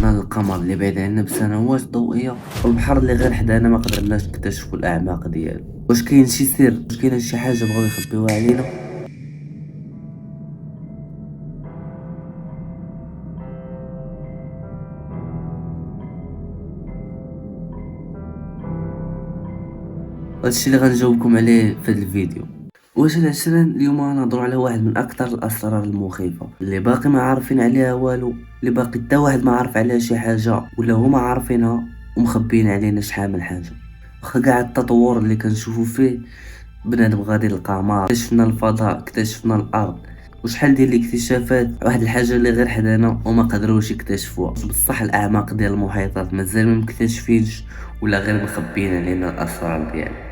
وصلنا للقمر اللي بعيد عنا بسنوات ضوئية، والبحر اللي غير حدانا ما قدرناش نكتشفوا الأعماق ديالو. واش كاين شي سر؟ واش كاينه شي حاجة بغاو يخبيوها علينا؟ هادشي اللي غنجاوبكم عليه في هذا الفيديو. واش العشرين اليوم غنهضروا على واحد من اكثر الاسرار المخيفه اللي باقي ما عارفين عليها والو، اللي باقي حتى واحد ما عارف عليها شي حاجه ولا هما عارفينها ومخبيين علينا شحال من حاجه. واخا كاع التطور اللي كنشوفوا فيه بنادم غادي للقمر، اكتشفنا الفضاء، اكتشفنا الارض، وشحال ديال الاكتشافات، واحد الحاجه اللي غير حدانا وما قدروش يكتشفوها. بصح الاعماق ديال المحيطات مازال ما مكتشفينش ولا غير مخبيين علينا الاسرار ديالها.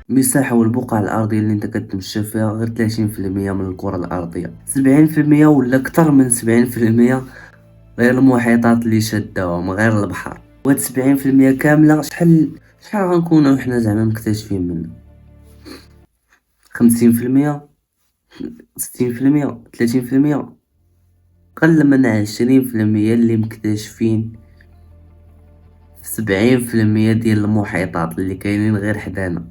مساحة والبقعة الأرضية اللي انت كتمشى فيها غير 30% من الكرة الأرضية، 70% ولا أكتر من 70% غير المحيطات اللي شداهم، غير البحر. وهاد 70% كاملة شحال غنكونو حنا زعما مكتشفين منها؟ 50%، 60%، 30%، قل من 20% اللي مكتشفين في 70% ديال المحيطات اللي كاينين غير حدانا.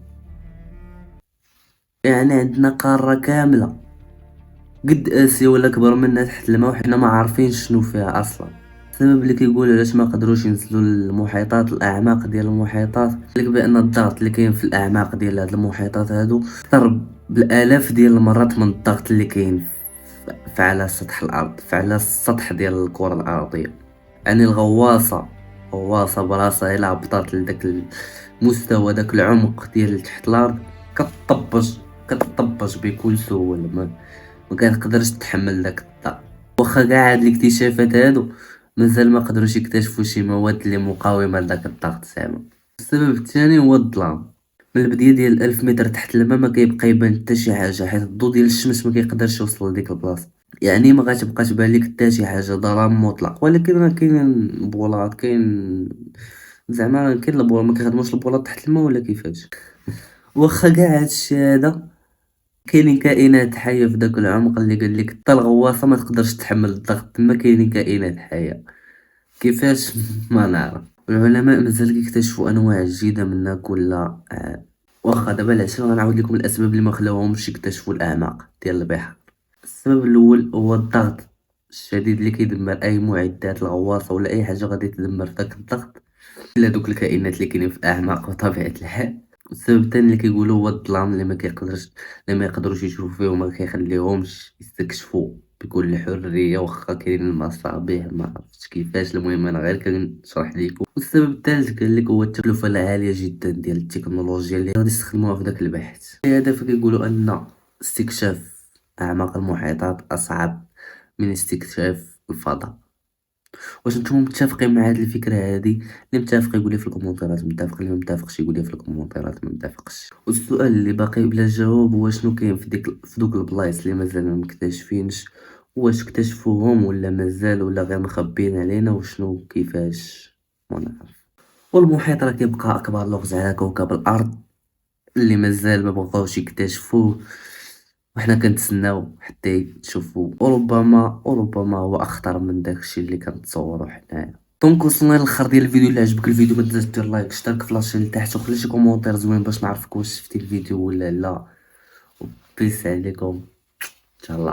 يعني عندنا قارة كاملة قد اسيا ولا اكبر منها تحت الماء وحنا ما عارفين شنو فيها اصلا. السبب اللي كيقول علاش ما قدروش ينزلوا للمحيطات، الاعماق ديال المحيطات، لك بان الضغط اللي كاين في الاعماق ديال هاد المحيطات هادو اكثر بالالاف ديال المرات من الضغط اللي كاين على سطح الارض، على السطح ديال الكرة الارضية. يعني غواصة براسها الا هبطات لداك المستوى، داك العمق ديال تحت الارض، كتطبش بكل سهولة، ما كنقدرش تحمل داك الضغط. واخا كاع هاد الاكتشافات هادو مازال ما قدروش يكتشفوا شي مواد اللي مقاومه لداك الضغط زعما. السبب الثاني هو الظلام. من البدايه ديال 1000 متر تحت الماء ما كيبقى يبان حتى شي حاجه، حيت الضوء ديال الشمس ما كيقدرش يوصل لديك البلاصه. يعني ما غتبقى تبان لك حتى شي حاجه، ظلام مطلق. ولكن راه كاين بولات، كاين زعما كاين البولات، ما كيخدموش البولات تحت الماء ولا كيفاش؟ واخا كاع هادشي هذا كاينين كائنات حية في داك العمق اللي قال لك حتى الغواصة ما تقدرش تحمل الضغط، تما كاينين كائنات حية. كيفاش؟ ما نعرف. العلماء مازال كيكتشفوا انواع جديدة من كل واخا دابا العشرة غنعاود لكم الاسباب اللي ما خلاوهمش يكتشفوا الاعماق ديال البحر. السبب الاول هو الضغط الشديد اللي كيدمر اي معدات الغواصة ولا اي حاجة غادي تدمر داك الضغط الا دوك الكائنات اللي كاينين في الاعماق بطبيعة الحال. والسبب الثاني اللي كيقولوا هو الظلام اللي ما يقدروش يشوفوا فيه وما كيخليهمش يستكشفوا بكل حرية. واخا كاين المصابيح ما عرفتش كيفاش، المهم انا غير كنشرح لكم. والسبب الثالث قال لك هو التكلفة العالية جدا ديال التكنولوجيا اللي غادي يستخدموها في داك البحث. هذا فكيقولوا ان استكشاف اعماق المحيطات اصعب من استكشاف الفضاء. واش نتوما متفقين مع هذه الفكره هذه؟ اللي متفق يقول لي في الكومنتات متفق، اللي ما متفقش يقول لي في الكومنتات ما متفقش. والسؤال اللي باقي بلا جواب هو شنو كاين في دوك البلايص اللي مازال ما مكتشفينش؟ واش اكتشفوهم ولا مازال ولا غير مخبيين علينا؟ وشنو كيفاش؟ ما نعرف. والمحيط راه كيبقى اكبر لغز على كوكب الارض اللي مازال ما بغاوش يكتشفوه، وحنا كنتسناو حتى نشوفو. وربما هو اخطر من داكشي اللي كنتصورو حنايا. دونك وصلنا للاخر ديال الفيديو. اللي عجبك الفيديو ما تنساش دير لايك، اشترك في لاشين لتحت، وخلي شي كومونتير زوين باش نعرفك واش شفتي الفيديو ولا لا. وبيس عليكم ان شاء الله.